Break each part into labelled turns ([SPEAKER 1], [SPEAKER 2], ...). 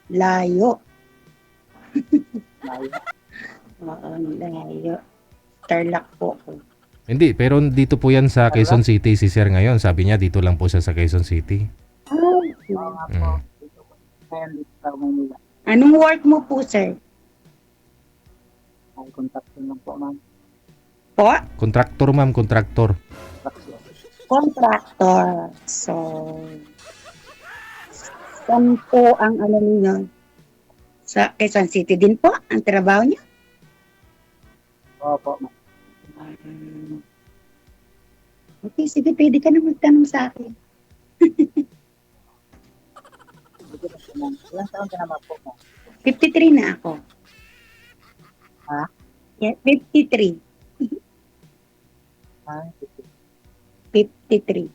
[SPEAKER 1] Layo.
[SPEAKER 2] Layo.
[SPEAKER 1] Oo, layo. Tarlac po ako.
[SPEAKER 3] Hindi, pero dito po yan sa Quezon City si Sir ngayon. Sabi niya dito lang po siya sa Quezon City.
[SPEAKER 1] Ay,
[SPEAKER 2] Oo nga po.
[SPEAKER 3] Mm.
[SPEAKER 2] Dito po. Ngayon dito sa Manila.
[SPEAKER 1] anong work mo po, sir?
[SPEAKER 2] Ay, contact lang po, ma'am.
[SPEAKER 1] Po?
[SPEAKER 3] Kontraktor, ma'am, kontraktor.
[SPEAKER 1] Contractor. So, saan po ang ano ninyo? Sa Quezon City din po ang trabaho niyo?
[SPEAKER 2] Opo, ma'am.
[SPEAKER 1] Okay, sige, pwede ka na magtanong sa akin.
[SPEAKER 2] Dito po, ma'am. Ilang taon ka naman po, ma'am?
[SPEAKER 1] 53 na ako.
[SPEAKER 2] Ha?
[SPEAKER 1] Yeah, 53.
[SPEAKER 2] Ay,
[SPEAKER 1] 53.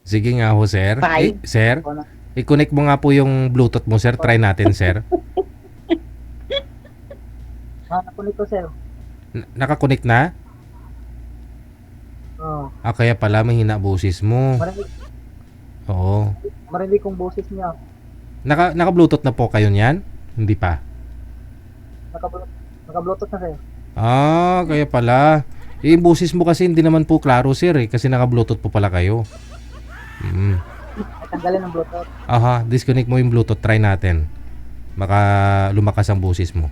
[SPEAKER 3] Sige nga ho, Sir.
[SPEAKER 1] Five.
[SPEAKER 3] Sir,
[SPEAKER 2] po na.
[SPEAKER 3] i-connect mo nga po yung Bluetooth mo, Sir. Try natin, Sir.
[SPEAKER 2] Nakulit ko, sir.
[SPEAKER 3] Nakakonect na?
[SPEAKER 2] Oo.
[SPEAKER 3] Kaya pala mahina boses mo. Oo.
[SPEAKER 2] Marinig kong boses niya.
[SPEAKER 3] Naka-Bluetooth na po kayo niyan? Hindi pa.
[SPEAKER 2] Naka-bluetooth na, sir.
[SPEAKER 3] Kaya pala. Yung boses mo kasi hindi naman po klaro, Sir, kasi naka-Bluetooth po pala kayo.
[SPEAKER 2] Ay, tanggalin ang bluetooth.
[SPEAKER 3] Disconnect mo yung Bluetooth. Try natin. Baka lumakas ang boses mo.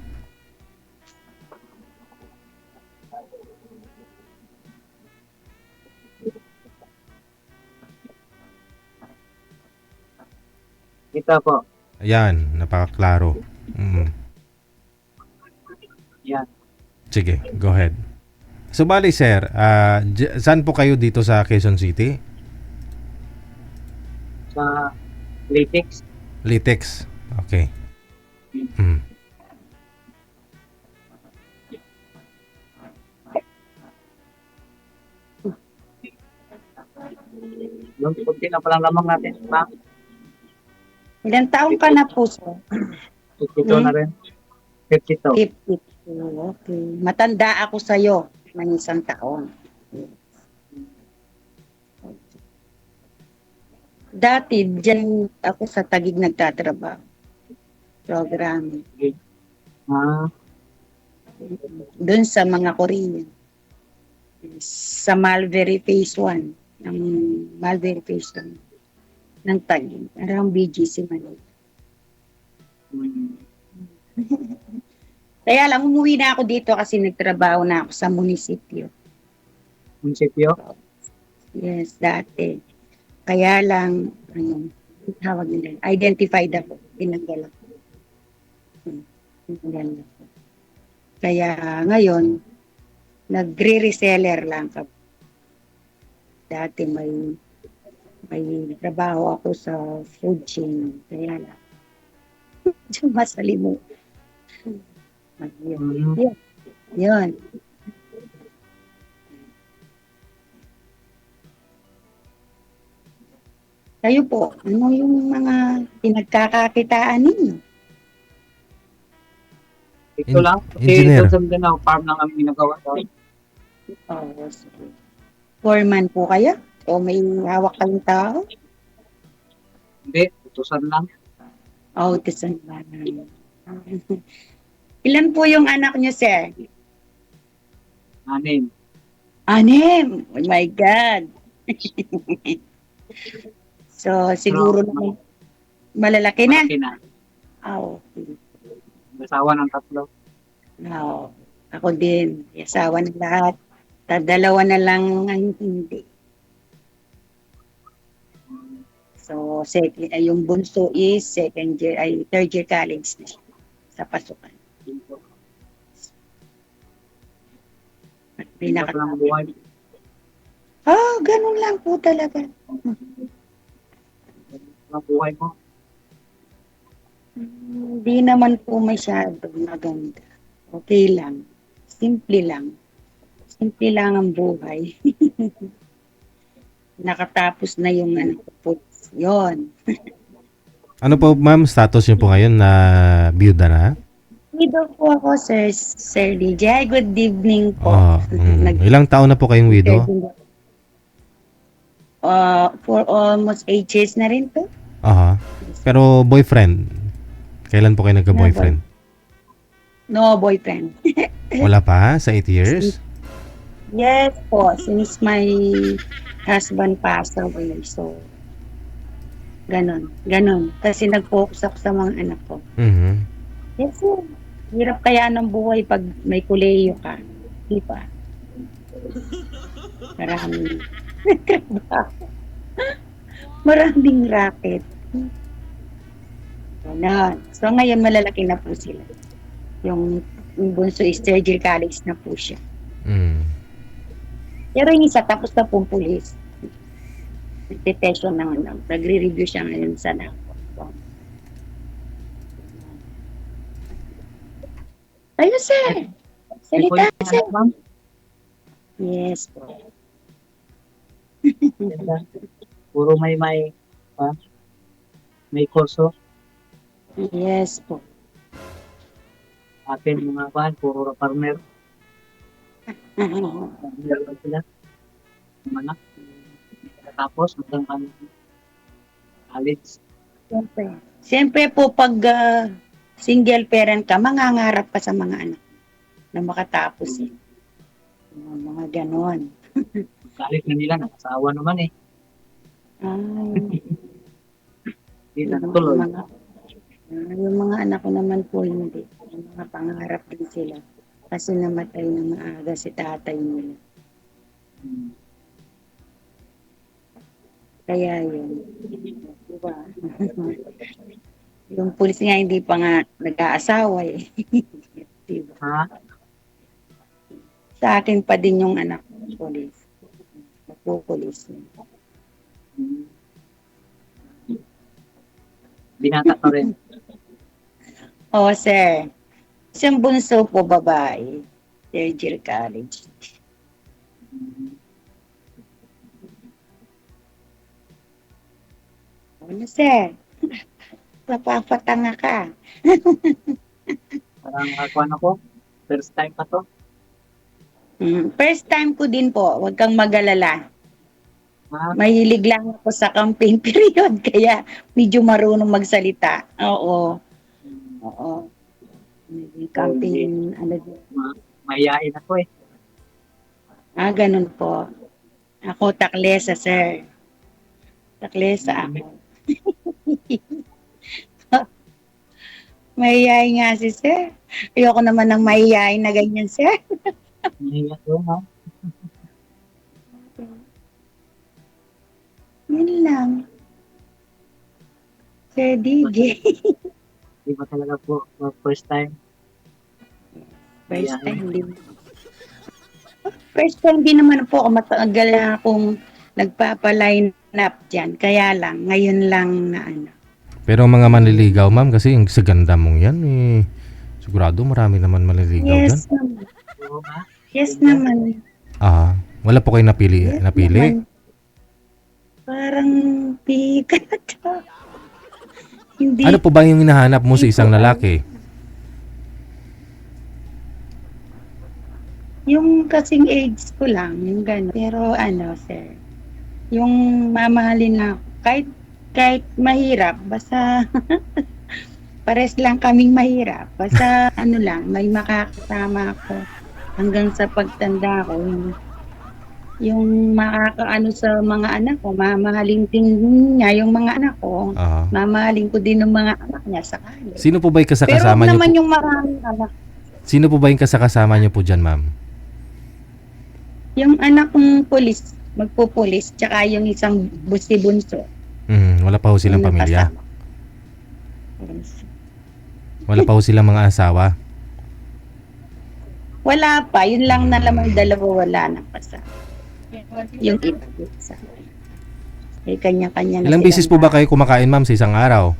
[SPEAKER 2] Ito po.
[SPEAKER 3] Ayan, napakaklaro.
[SPEAKER 2] Yan.
[SPEAKER 3] Sige, go ahead. So, bali, Sir, saan po kayo dito sa Quezon City?
[SPEAKER 2] Sa latex.
[SPEAKER 3] Litex. Okay.
[SPEAKER 2] Yung kunti na palang lamang natin, ma'am.
[SPEAKER 1] Ilang taong ka na po, sir?
[SPEAKER 2] 52 na rin. 52.
[SPEAKER 1] 52. Okay. Matanda ako sa'yo ng isang taon. Dati, dyan ako sa Taguig nagtatrabaho. Program.
[SPEAKER 2] Ah,
[SPEAKER 1] Doon sa mga Korean. Sa Malvery Phase 1. Ng Malvery Phase 1. Ng Taguig. Around BGC Manila. Kaya lang, umuwi na ako dito kasi nagtrabaho na ako sa munisipyo.
[SPEAKER 2] munisipyo.
[SPEAKER 1] Yes, dati. Kaya lang, tawag nila, identified ako. Tinanggal ako. Tinanggal ako. Kaya ngayon, nagre-reseller lang ako. Dati may trabaho ako sa food chain. Kaya lang, masali mo. Yun. Kayo po, ano yung mga pinagkakakitaan ninyo?
[SPEAKER 2] Ito lang. Kasi
[SPEAKER 3] Engineer.
[SPEAKER 2] ito sa Mindanao, farm lang kami ginagawa.
[SPEAKER 1] Oh, sige. Foreman po kayo? O may hawak kayong tao?
[SPEAKER 2] Hindi, utusan lang.
[SPEAKER 1] Oh, tisan ba? Ilan po yung anak niyo, sir?
[SPEAKER 2] 6.
[SPEAKER 1] 6. Oh my God. So, siguro naman malalaki na.
[SPEAKER 2] Malaki na.
[SPEAKER 1] Okay.
[SPEAKER 2] Asawa ng 3.
[SPEAKER 1] No. Ako din. Asawa ng lahat. Dalawa na lang ang hindi. So, yung bunso is second year, ay third year college na siya sa pasukan. At
[SPEAKER 2] Pinaka lang buhay.
[SPEAKER 1] ganun lang po talaga.
[SPEAKER 2] Ang buhay mo.
[SPEAKER 1] Hindi naman po masyado maganda. Okay lang. Simple lang. Simple lang ang buhay. Nakatapos na yung po. Yun.
[SPEAKER 3] Ano po, ma'am, status niyo po ngayon na byuda na?
[SPEAKER 1] Widow po ako, Sir DJ. Hi, good evening po.
[SPEAKER 3] Ilang taon na po kayong widow?
[SPEAKER 1] For almost 8 years na rin po.
[SPEAKER 3] Pero boyfriend, Kailan po kayo nagka-boyfriend?
[SPEAKER 1] No boyfriend.
[SPEAKER 3] Wala pa? Sa 8 years?
[SPEAKER 1] Yes po, since my husband passed away. So, ganon. Kasi nag-focus ako sa mga anak ko.
[SPEAKER 3] Mhm.
[SPEAKER 1] Yes, sir. Hirap kaya ng buhay pag may kuleyo ka. Di ba? Maraming trabaho. Maraming racket. Ganon. So, ngayon malalaki na po sila. Yung bunso is third year college na po siya.
[SPEAKER 3] Mm.
[SPEAKER 1] Pero yung isa, tapos na pong pulis. Detention na nga. Nagre-review siya ngayon sa NACO. Ayun, sir. Salita, sir.
[SPEAKER 2] Ma'am,
[SPEAKER 1] Yes po.
[SPEAKER 2] ganda. Puro may kurso.
[SPEAKER 1] Yes po.
[SPEAKER 2] Akin mga bahan, puro farmer. Farmer lang sila. Yung anak. Tapos, hanggang kami college.
[SPEAKER 1] Siyempre po, pag single parent ka, mangangarap ka sa mga anak na makatapos. Yung mga ganon.
[SPEAKER 2] College na nila, nakasawa naman eh.
[SPEAKER 1] Ay,
[SPEAKER 2] Hindi na natuloy.
[SPEAKER 1] yung mga anak ko naman po hindi. Yung mga pangarap din sila. Kasi namatay na maaga si tatay nila.
[SPEAKER 2] Hmm.
[SPEAKER 1] Kaya yun. Diba? Yung pulis nga hindi pa nga nag-aasawa eh. Diba?
[SPEAKER 2] Ha?
[SPEAKER 1] Sa akin pa din yung anak ko, pulis. Nagpupulis.
[SPEAKER 2] Hmm. Binata pa rin.
[SPEAKER 1] Oo, sir. Isang bunso po, babae. Third year college.
[SPEAKER 2] Hmm.
[SPEAKER 1] Ano, sir? Papafatanga ka.
[SPEAKER 2] Parang ako ko. First time pa to.
[SPEAKER 1] First time ko din po. Huwag kang mag-alala.
[SPEAKER 2] Ha?
[SPEAKER 1] Mahilig lang ako sa campaign period. Kaya medyo marunong magsalita. Oo. Oo. Campaign, ano din.
[SPEAKER 2] Mahihain ako eh.
[SPEAKER 1] Ganun po. Ako taklesa, sir. Taklesa ako. Mahihain nga si sir. Ayoko naman ng mahihain na ganyan, sir.
[SPEAKER 2] Mahihain ko ha.
[SPEAKER 1] Yun lang. Sir DJ.
[SPEAKER 2] Di ba talaga po first time?
[SPEAKER 1] First time din. First time din naman po ako matagal na akong nagpapaline up dyan. Kaya lang, ngayon lang na ano.
[SPEAKER 3] Pero mga manliligaw, ma'am, kasi yung sa ganda mong yan, eh, sigurado marami naman manliligaw dyan.
[SPEAKER 1] Yes naman.
[SPEAKER 2] Oo ba?
[SPEAKER 1] Yes naman.
[SPEAKER 3] Wala po kayo napili?
[SPEAKER 1] Yes
[SPEAKER 3] napili?
[SPEAKER 1] naman. Parang pikat. Hindi.
[SPEAKER 3] Ano po ba yung hinahanap mo sa isang lalaki?
[SPEAKER 1] Yung kasing age ko lang, yung gano'n. Pero ano, sir, yung mamahalin na ako, kahit mahirap, basta pares lang kaming mahirap. Basta ano lang, may makakasama ako hanggang sa pagtanda ko. Yung makakaano sa mga anak ko, mamahalin din niya yung mga anak ko. Mamahalin ko din ng mga anak niya sa kanya.
[SPEAKER 3] Sino po ba yung
[SPEAKER 1] Pero
[SPEAKER 3] kasakasama niyo
[SPEAKER 1] naman
[SPEAKER 3] po?
[SPEAKER 1] yung maraming anak.
[SPEAKER 3] Sino po ba yung kasakasama niyo po dyan, ma'am?
[SPEAKER 1] Yung anak kong pulis, magpupulis, tsaka yung isang bunso.
[SPEAKER 3] Wala pa ho silang
[SPEAKER 1] Yung
[SPEAKER 3] pamilya?
[SPEAKER 1] nakasama. Yes.
[SPEAKER 3] Wala pa ho silang mga asawa?
[SPEAKER 1] Wala pa, yun lang na lamang dalawa, wala na pa sa yung iba sa may kanya-kanya na
[SPEAKER 3] Ilang beses po ba kayo kumakain, ma'am, sa isang araw?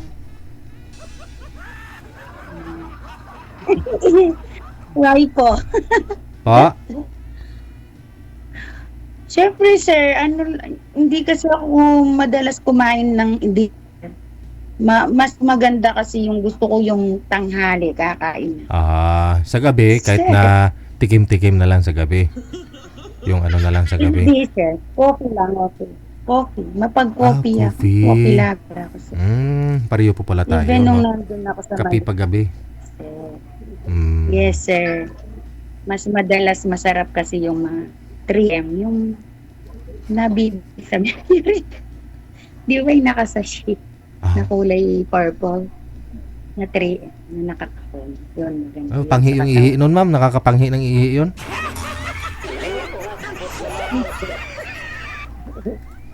[SPEAKER 1] Why po?
[SPEAKER 3] Po?
[SPEAKER 1] Siyempre sir, hindi kasi ako madalas kumain ng hindi. Mas maganda kasi yung gusto ko yung tanghali kakain.
[SPEAKER 3] Sa gabi, kahit na tikim-tikim na lang sa gabi. Yung ano na lang sa gabi.
[SPEAKER 1] Hindi sir, okay lang, okay. Coffee. Mapag-coffee ako.
[SPEAKER 3] coffee.
[SPEAKER 1] Coffee lover ako, sir.
[SPEAKER 3] Pareho po pala tayo,
[SPEAKER 1] Even nung
[SPEAKER 3] no?
[SPEAKER 1] nandun ako sa
[SPEAKER 3] Kape paggabi.
[SPEAKER 1] sir.
[SPEAKER 3] Mm.
[SPEAKER 1] Yes, sir. Mas madalas masarap kasi yung mga 3M, yung nabibig sa Mary. Di ba yung nakasashi na
[SPEAKER 3] Ah,
[SPEAKER 1] kulay purple na 3M na nakakahon. Yun, maganda yun
[SPEAKER 3] panghi
[SPEAKER 1] sa
[SPEAKER 3] yung
[SPEAKER 1] katawan.
[SPEAKER 3] ihi nun, ma'am. Nakakapanghi ng ihi yun.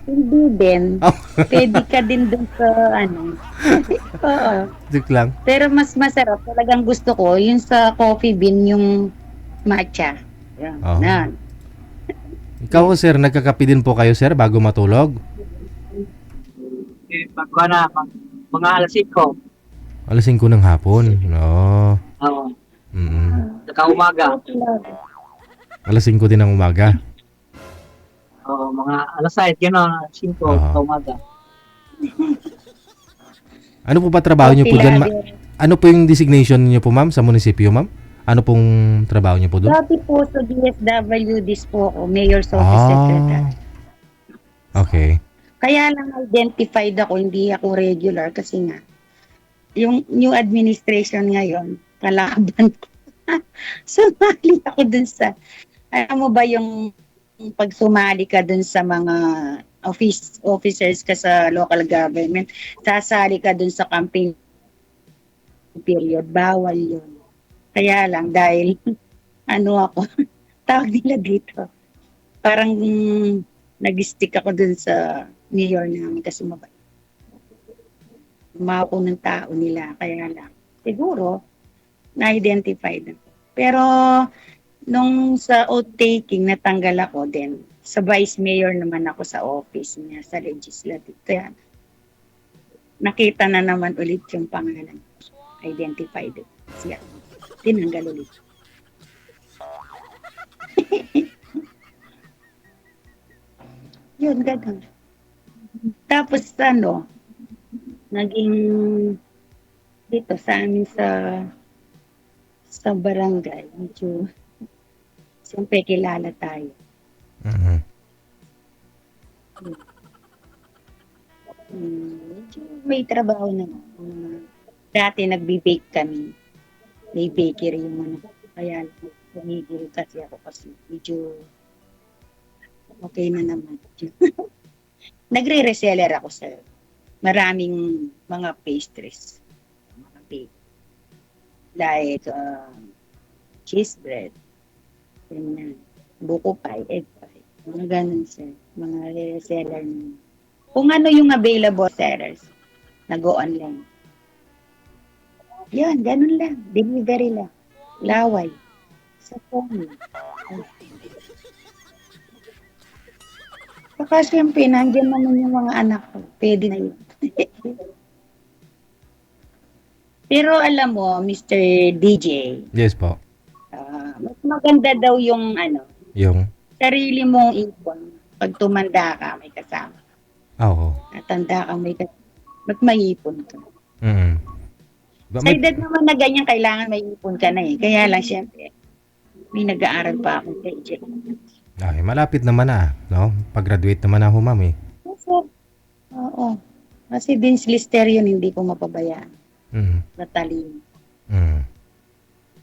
[SPEAKER 1] Hindi din.
[SPEAKER 3] Oh.
[SPEAKER 1] Pwede ka din dun sa ano. Oo.
[SPEAKER 3] Joke lang.
[SPEAKER 1] Pero mas masarap. Talagang gusto ko yung sa coffee bean, yung matcha. Yan.
[SPEAKER 3] Oh.
[SPEAKER 1] Yan.
[SPEAKER 3] Ikaw, sir, nagkakape din po kayo, sir, bago matulog?
[SPEAKER 2] Pagka na, mga alas 5.
[SPEAKER 3] Alas 5 ng hapon. No.
[SPEAKER 2] Oo. Saka umaga.
[SPEAKER 1] Coffee lover.
[SPEAKER 3] Alas 5 din ng umaga.
[SPEAKER 2] Oo, mga alas 6, gano'n, 5
[SPEAKER 3] Aha.
[SPEAKER 2] sa umaga.
[SPEAKER 3] Ano po ba trabaho niyo po
[SPEAKER 1] Coffee
[SPEAKER 3] dyan?
[SPEAKER 1] lover.
[SPEAKER 3] Ano po yung designation niyo po, ma'am, sa munisipyo, ma'am? Ano pong trabaho niyo po doon?
[SPEAKER 1] Dati po sa DSWDs po ako, Mayor's Office Secretary.
[SPEAKER 3] Okay.
[SPEAKER 1] Kaya lang identified ako, hindi ako regular kasi nga, yung new administration ngayon, kalaban ko. Sumali ako dun sa, alam mo ba yung pag sumali ka dun sa mga officers ka sa local government, sasali ka dun sa campaign period, bawal yun. Kaya lang, dahil, ano ako, tawag nila dito, parang nag-stick ako dun sa mayor namin kasi mabait. Umako ng tao nila, kaya lang. Siguro, na-identify na. Pero, nung sa oath-taking, natanggal ako din. Sa vice mayor naman ako sa office niya, sa legislative. Kaya, nakita na naman ulit yung pangalan. Identified siya. Tinanggal ulit. Yun, ganun. Tapos ano, naging dito sa amin sa barangay, medyo siyempre kilala tayo.
[SPEAKER 3] Mhm.
[SPEAKER 1] Medyo may trabaho naman. Dati nagbe-bake kami. May bakery yung ano. Kaya tumigil kasi ako kasi medyo okay na naman. Nagre-reseller ako sa maraming mga pastries. Mga bake. Like cheese bread, ganyan, buko pie, egg pie. Mga ganun sir. Mga reseller na. Kung ano yung available sellers, nag-go online. Yan, ganun lang. Delivery lang. Laway. Sa phone. Saka siyempre, nandiyan naman yung mga anak ko. Pwede na yun. Pero alam mo, Mr. DJ,
[SPEAKER 3] Yes po.
[SPEAKER 1] mas maganda daw yung
[SPEAKER 3] Yung,
[SPEAKER 1] sarili mong ipon. Pag tumanda ka, may kasama.
[SPEAKER 3] oo.
[SPEAKER 1] Natanda ka, may kasama. Mas maipon ka.
[SPEAKER 3] Mm.
[SPEAKER 1] Sa edad naman na ganyan, kailangan may ipon ka na eh. Kaya lang, siyempre, may nag-aaral pa ako sa EJ.
[SPEAKER 3] Ay, malapit naman na, no? Pag-graduate naman ako, ma'am, eh.
[SPEAKER 1] Oo. Kasi Vince Lister yun, hindi ko mapabayaan.
[SPEAKER 3] Mm.
[SPEAKER 1] Matalino.
[SPEAKER 3] Mm.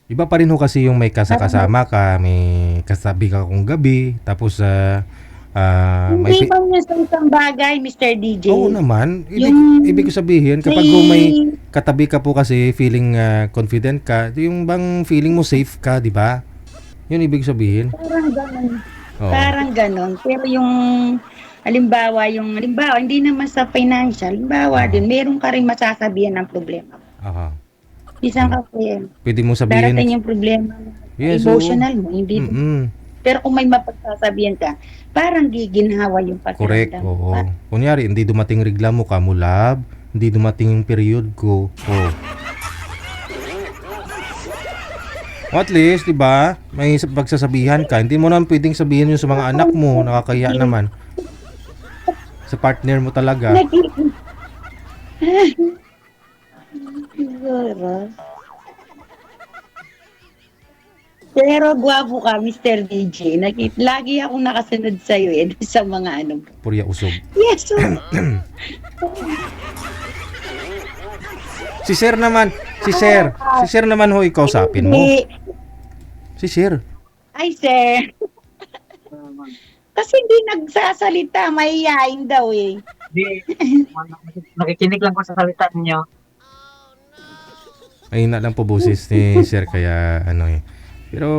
[SPEAKER 3] Iba pa rin ho kasi yung may kasama ka, may kasabi ka kung gabi, tapos may
[SPEAKER 1] Hindi ba niya sa isang bagay, Mr. DJ?
[SPEAKER 3] Oo naman.
[SPEAKER 1] Yung-
[SPEAKER 3] Ibig ko sabihin, kapag may katabi ka po kasi feeling confident ka, yung bang feeling mo safe ka, di ba? Yun ibig sabihin.
[SPEAKER 1] Parang ganun.
[SPEAKER 3] Oo.
[SPEAKER 1] Parang ganun. Pero yung, halimbawa, hindi naman sa financial, halimbawa din, meron ka rin masasabihan ng problema.
[SPEAKER 3] Aha.
[SPEAKER 1] Isang kasi,
[SPEAKER 3] Pwede mo sabihin.
[SPEAKER 1] darating yung problema,
[SPEAKER 3] Yes,
[SPEAKER 1] emotional mo, hindi.
[SPEAKER 3] Mm-mm.
[SPEAKER 1] Pero kung may mapagsasabihan ka, parang giginhawa yung
[SPEAKER 3] Correct.
[SPEAKER 1] pakiramdam.
[SPEAKER 3] Oo. Kunyari, hindi dumating reklamo ka mo, love. Hindi dumating yung period ko. Oh. O at least, di ba? May pagsasabihan ka. Hindi mo naman pwedeng sabihin yun sa mga anak mo. Nakakaya naman. Sa partner mo talaga.
[SPEAKER 1] Siguro. Pero gwapo ka, Mr. DJ. Lagi akong nakasunod sa'yo sa mga ano.
[SPEAKER 3] Purya usog.
[SPEAKER 1] Yes, so,
[SPEAKER 3] Si Sir naman, si Sir naman ho, ikaw kausapin mo.
[SPEAKER 1] hindi.
[SPEAKER 3] Si Sir.
[SPEAKER 1] Ay, sir.
[SPEAKER 2] Ma'am.
[SPEAKER 1] Kasi hindi nagsasalita, mahihain daw eh.
[SPEAKER 2] Di, nakikinig lang ko sa salita ninyo.
[SPEAKER 3] Ayun na lang po boses ni Sir kaya ano eh. Pero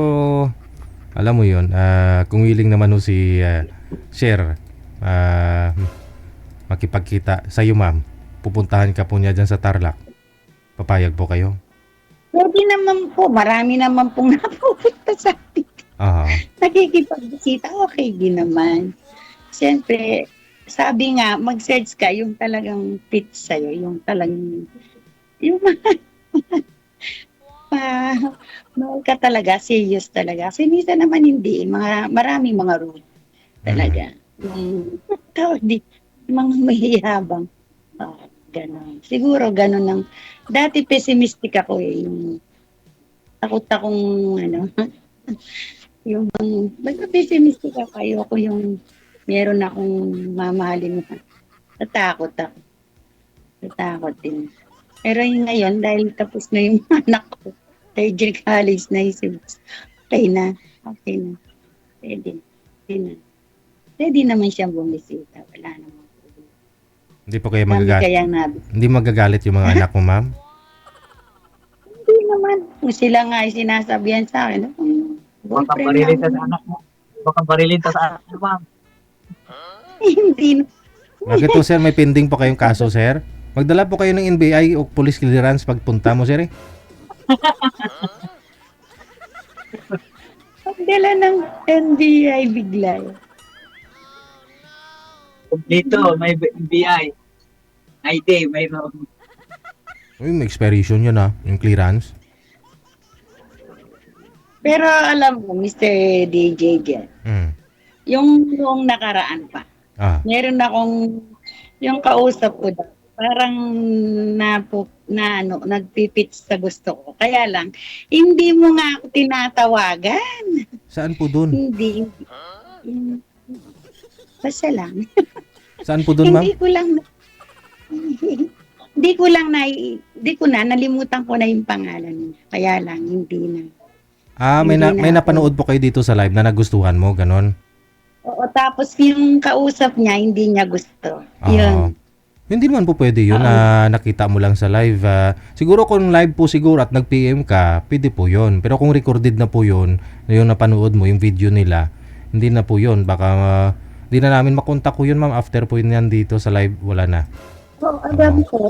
[SPEAKER 3] alam mo 'yon, kung willing naman ho si Sir makipagkita sa iyo, ma'am. Pupuntahan ka po niya diyan sa Tarlac. Papayag po kayo?
[SPEAKER 1] Pwede naman po, marami naman pong napupunta sa atin.
[SPEAKER 3] Ah,
[SPEAKER 1] Nakikipag-bisita, okay din naman. Siyempre, sabi nga, mag-search ka yung talagang fit sa'yo, yung talagang, yung mahal ka talaga, serious talaga. Kasi minsan naman hindi, maraming mga rules talaga. Yung, tawag di, mga mahihabang. Ganon. Siguro ganon ng, dati pessimistic ako eh, yung takot akong, ano, yung, basta pessimistic ako, ayoko yung, meron akong mamahalin na, natakot ako. Natakot din. Pero yung ngayon, dahil tapos na yung anak ko, third year college na isip, okay na, okay na. Pwede, pwede na. Pwede naman siyang bumisita, wala naman.
[SPEAKER 3] hindi po kayo
[SPEAKER 1] Kami
[SPEAKER 3] magagalit.
[SPEAKER 1] kaya nabi.
[SPEAKER 3] Hindi magagalit yung mga anak mo, ma'am?
[SPEAKER 1] Hindi naman. Kung sila nga ay sinasabihan sa akin,
[SPEAKER 2] Baka
[SPEAKER 1] boyfriend
[SPEAKER 2] barilin
[SPEAKER 1] lang.
[SPEAKER 2] sa anak mo. Baka barilin sa anak mo, ma'am.
[SPEAKER 1] Hindi na.
[SPEAKER 3] Bakit po, sir? May pending po kayong kaso, sir? Magdala po kayo ng NBI o police clearance pagpunta mo, sir eh.
[SPEAKER 1] Pagdala ng NBI bigla.
[SPEAKER 2] Dito, may BI. ID, mayroon.
[SPEAKER 3] Uy, may expiration yun yung clearance.
[SPEAKER 1] Pero alam mo, Mr. DJ dyan,
[SPEAKER 3] Mm.
[SPEAKER 1] yung nakaraan pa, meron akong, yung kausap ko daw, parang nagpipit sa gusto ko. Kaya lang, hindi mo nga ako tinatawagan.
[SPEAKER 3] Saan po dun?
[SPEAKER 1] Hindi. Basta lang.
[SPEAKER 3] Saan po dun, ma'am?
[SPEAKER 1] Hindi ko na nalimutan ko na yung pangalan. Kaya lang hindi na.
[SPEAKER 3] May
[SPEAKER 1] Hindi na
[SPEAKER 3] napanood po kayo dito sa live na nagustuhan mo, ganon?
[SPEAKER 1] Oo, tapos yung kausap niya hindi niya gusto. Yun.
[SPEAKER 3] Hindi naman po pwede yun na nakita mo lang sa live. Siguro kung live po siguro at nag-PM ka, pwede po yun. Pero kung recorded na po yun, na yung napanood mo, yung video nila, hindi na po yun. Baka hindi na namin makontak ko yun, ma'am. After po yun yan dito sa live, wala na.
[SPEAKER 1] So, alam ko,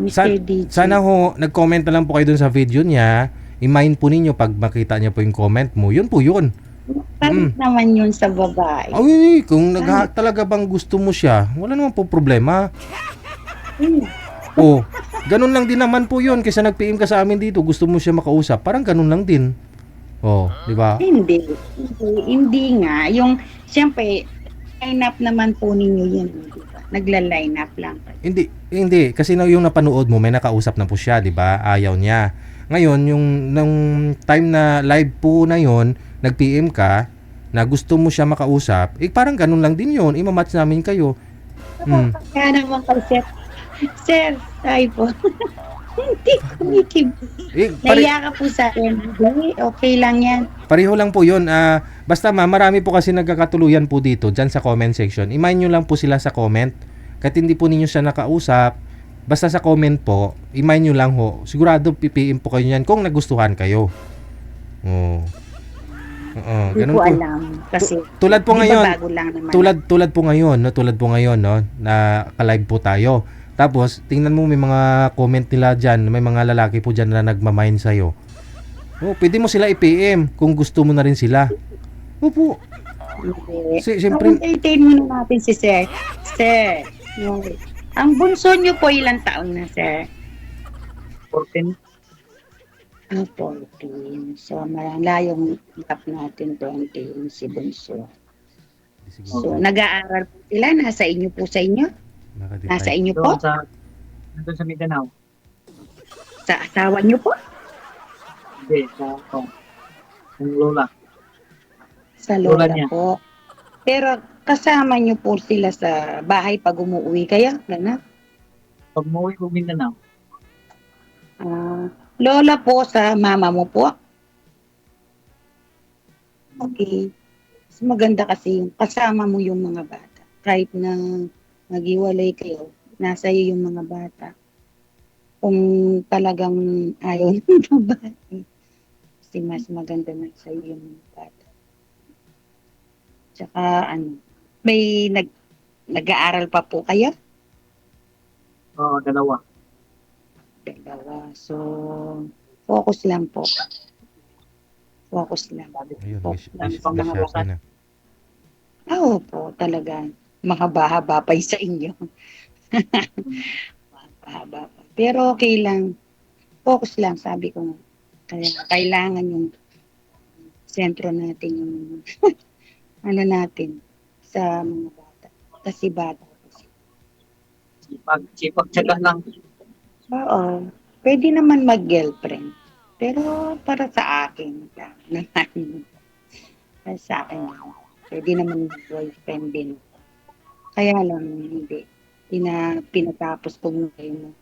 [SPEAKER 1] Mr. DJ.
[SPEAKER 3] Sana ho, nag-comment na lang po kayo dun sa video niya. I-mind po ninyo pag makita niya po yung comment mo. Yun po yun.
[SPEAKER 1] Palit naman yun sa babae.
[SPEAKER 3] Ay, kung talaga bang gusto mo siya, wala naman po problema. Oh, ganun lang din naman po yun. Kaysa nag-PM ka sa amin dito, gusto mo siya makausap. Parang ganun lang din. Oh, di ba?
[SPEAKER 1] Hindi nga. Yung, siyempre, line up naman po ninyo yun. Di ba? Nagla-line up lang.
[SPEAKER 3] Hindi. Kasi yung napanood mo, may nakausap na po siya, di ba? Ayaw niya. Ngayon, yung nung time na live po na yon, nag-PM ka, na gusto mo siya makausap, parang ganun lang din yun. Imamatch namin kayo.
[SPEAKER 1] Kaya naman kasi, sir, tayo po. Hindi kumikib. Naiya ka po sa akin. Okay lang yan.
[SPEAKER 3] Pareho lang po yun. Basta marami po kasi nagkakatuluyan po dito, dyan sa comment section. I-mind nyo lang po sila sa comment. Kahit hindi po ninyo siya nakausap, basta sa comment po, i-mind nyo lang ho. Sigurado PPM po kayo yan kung nagustuhan kayo. Oh.
[SPEAKER 1] Hindi ko alam. Kasi,
[SPEAKER 3] tulad po ngayon,
[SPEAKER 1] bago lang naman.
[SPEAKER 3] tulad po ngayon, no, na ka-live po tayo. Tapos, tingnan mo may mga comment nila dyan, may mga lalaki po dyan na nagmamind sa'yo. Oh, pwede mo sila i-PM kung gusto mo na rin sila. Opo. Siyempre,
[SPEAKER 1] entertain muna natin si Sir. Sir, ang bunso niyo po ilang taon na, Sir?
[SPEAKER 2] 14.
[SPEAKER 1] 14. So, layong tap natin 20 yung si bunso. So, nag-aaral po sila? Nasa inyo po sa inyo? Nasa inyo po?
[SPEAKER 2] Nandun sa Mindanao.
[SPEAKER 1] Sa asawa niyo po?
[SPEAKER 2] Hindi, sa Yung lola.
[SPEAKER 1] Sa
[SPEAKER 2] Lola
[SPEAKER 1] lola
[SPEAKER 2] niya.
[SPEAKER 1] po. Pero kasama niyo po sila sa bahay pag umuwi kaya? Gana?
[SPEAKER 2] Pag umuwi ko Mindanao,
[SPEAKER 1] Lola po sa mama mo po. Okay. Mas maganda kasi yung kasama mo yung mga bata. Kahit na maghiwalay kayo, nasa iyo yung mga bata. Kung talagang ayaw ng bata, kasi mas maganda na sa iyo yung mga bata. Tsaka may nag-aaral pa po kayo?
[SPEAKER 2] oo, dalawa.
[SPEAKER 1] Dalawa. So, focus lang po. Focus lang.
[SPEAKER 3] Ayun,
[SPEAKER 1] Focus lang
[SPEAKER 3] wish
[SPEAKER 1] sa
[SPEAKER 3] na
[SPEAKER 1] mga
[SPEAKER 3] siya,
[SPEAKER 1] bata.
[SPEAKER 3] Sina.
[SPEAKER 1] Po, talaga. Mahaba-haba pa yung sa inyo. Mahaba pa. Pero okay lang. Focus lang, sabi ko nga. Kaya kailangan yung sentro natin yung ano natin sa mga bata. Kasi bata.
[SPEAKER 2] Sipag tsaga lang.
[SPEAKER 1] Oo. Pwede naman mag-girlfriend. Pero para sa akin, naman. Para sa akin, pwede naman mag-boyfriend din. Kaya lang, hindi. Pinatapos ko ngayon.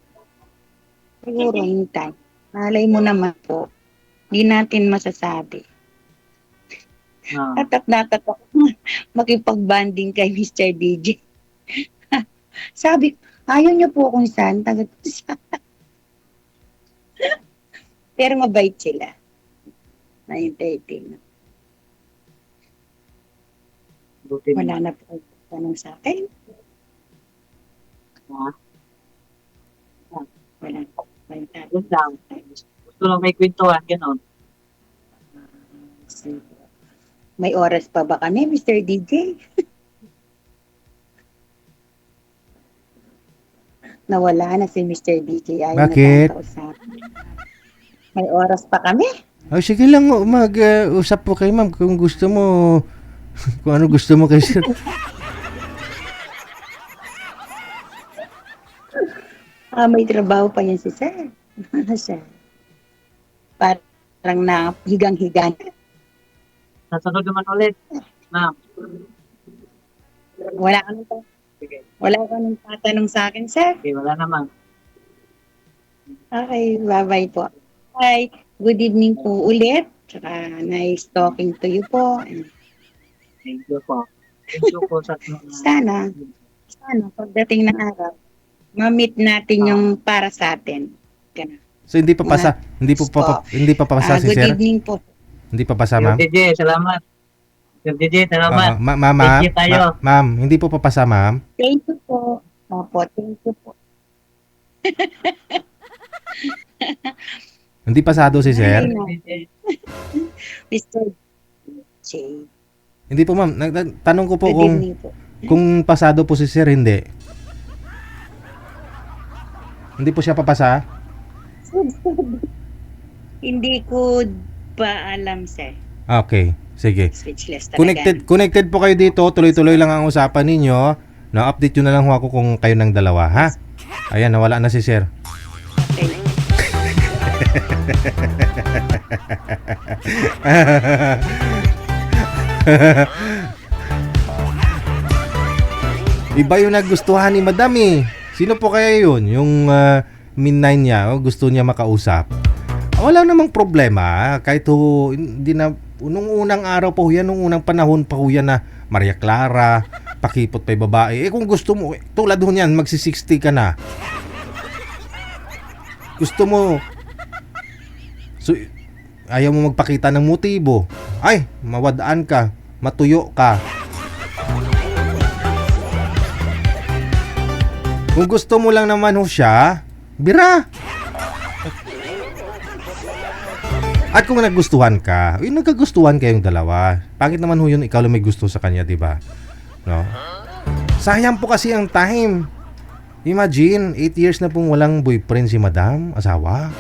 [SPEAKER 1] Siguro, hintay. Malay mo naman po. Hindi natin masasabi.
[SPEAKER 2] Ah,
[SPEAKER 1] Tatak makipag-banding kay Mr. DJ. Sabi, ayaw niyo po kung saan. Pero mabait sila. 9:30.
[SPEAKER 2] buti
[SPEAKER 1] Wala
[SPEAKER 2] naman.
[SPEAKER 1] na po tanong sa akin.
[SPEAKER 2] Ah,
[SPEAKER 1] Wala. Wala tanong.
[SPEAKER 2] yun lang. Gusto lang may kwentuhan, gano'n.
[SPEAKER 1] May oras pa ba kami, Mr. DJ? Nawala na si Mr. DJ. Ayaw
[SPEAKER 3] Bakit?
[SPEAKER 1] na tayong kausapin. May oras pa kami?
[SPEAKER 3] Oh, sige lang, mag-usap po kayo, ma'am, kung gusto mo, kung ano gusto mo kay sir.
[SPEAKER 1] May trabaho pa yan si Sir. Sir. Parang na higang-higa na.
[SPEAKER 2] Nasunod naman ulit. Ma'am.
[SPEAKER 1] Wala ka nang,
[SPEAKER 2] Sige.
[SPEAKER 1] wala ka nang tatanong sa akin, Sir.
[SPEAKER 2] Okay, wala naman.
[SPEAKER 1] Okay, bye-bye po. Bye. Good evening po ulit. Tsaka nice talking to you po. And
[SPEAKER 2] Thank you po. Thank you po sa
[SPEAKER 1] sana pagdating ng araw, ma-meet natin yung para sa atin. Ganun.
[SPEAKER 3] So hindi pa pasa, hindi pa pasa si
[SPEAKER 1] Good
[SPEAKER 3] sir?
[SPEAKER 1] evening po.
[SPEAKER 3] Hindi pa pasa,
[SPEAKER 2] Sir
[SPEAKER 3] ma'am?
[SPEAKER 2] DJ, salamat. Sir DJ, salamat.
[SPEAKER 3] Ma'am,
[SPEAKER 2] Thank you tayo.
[SPEAKER 3] ma'am, hindi po papasa, ma'am?
[SPEAKER 1] Thank you po. Opo, thank you po.
[SPEAKER 3] Hindi pasado si sir?
[SPEAKER 1] Ay,
[SPEAKER 2] Sir DJ.
[SPEAKER 1] Mr. J.
[SPEAKER 3] Hindi po, ma'am. Tanong ko po
[SPEAKER 1] Good evening po.
[SPEAKER 3] kung pasado po si sir, hindi. Hindi po siya papasa?
[SPEAKER 1] Hindi ko pa alam, sir.
[SPEAKER 3] Okay, sige.
[SPEAKER 1] Speechless talaga.
[SPEAKER 3] Connected po kayo dito. Tuloy-tuloy lang ang usapan ninyo. Na-update nyo na lang ho ako kung kayo ng dalawa, ha? Ayan, nawala na si sir.
[SPEAKER 1] Okay.
[SPEAKER 3] Iba yung nagustuhan ni Madam eh. Sino po kaya yun? Yung min-9 niya, gusto niya makausap. Wala namang problema. Kahit ho, hindi na, nung unang araw pa ho yan, nung unang panahon pa ho yan na Maria Clara, pakipot pa yung babae. Kung gusto mo, tulad ho niyan, magsi-60 ka na. Gusto mo, so, ayaw mo magpakita ng motibo. Ay, mawadaan ka, matuyo ka. Kung gusto mo lang naman ho siya, bira. At kung nagustuhan ka, nagkagustuhan kayong dalawa. Pangit naman ho yun, ikaw lang may gusto sa kanya, di ba? No? Sayang po kasi ang time. Imagine, 8 years na pong walang boyfriend si Madam, asawa.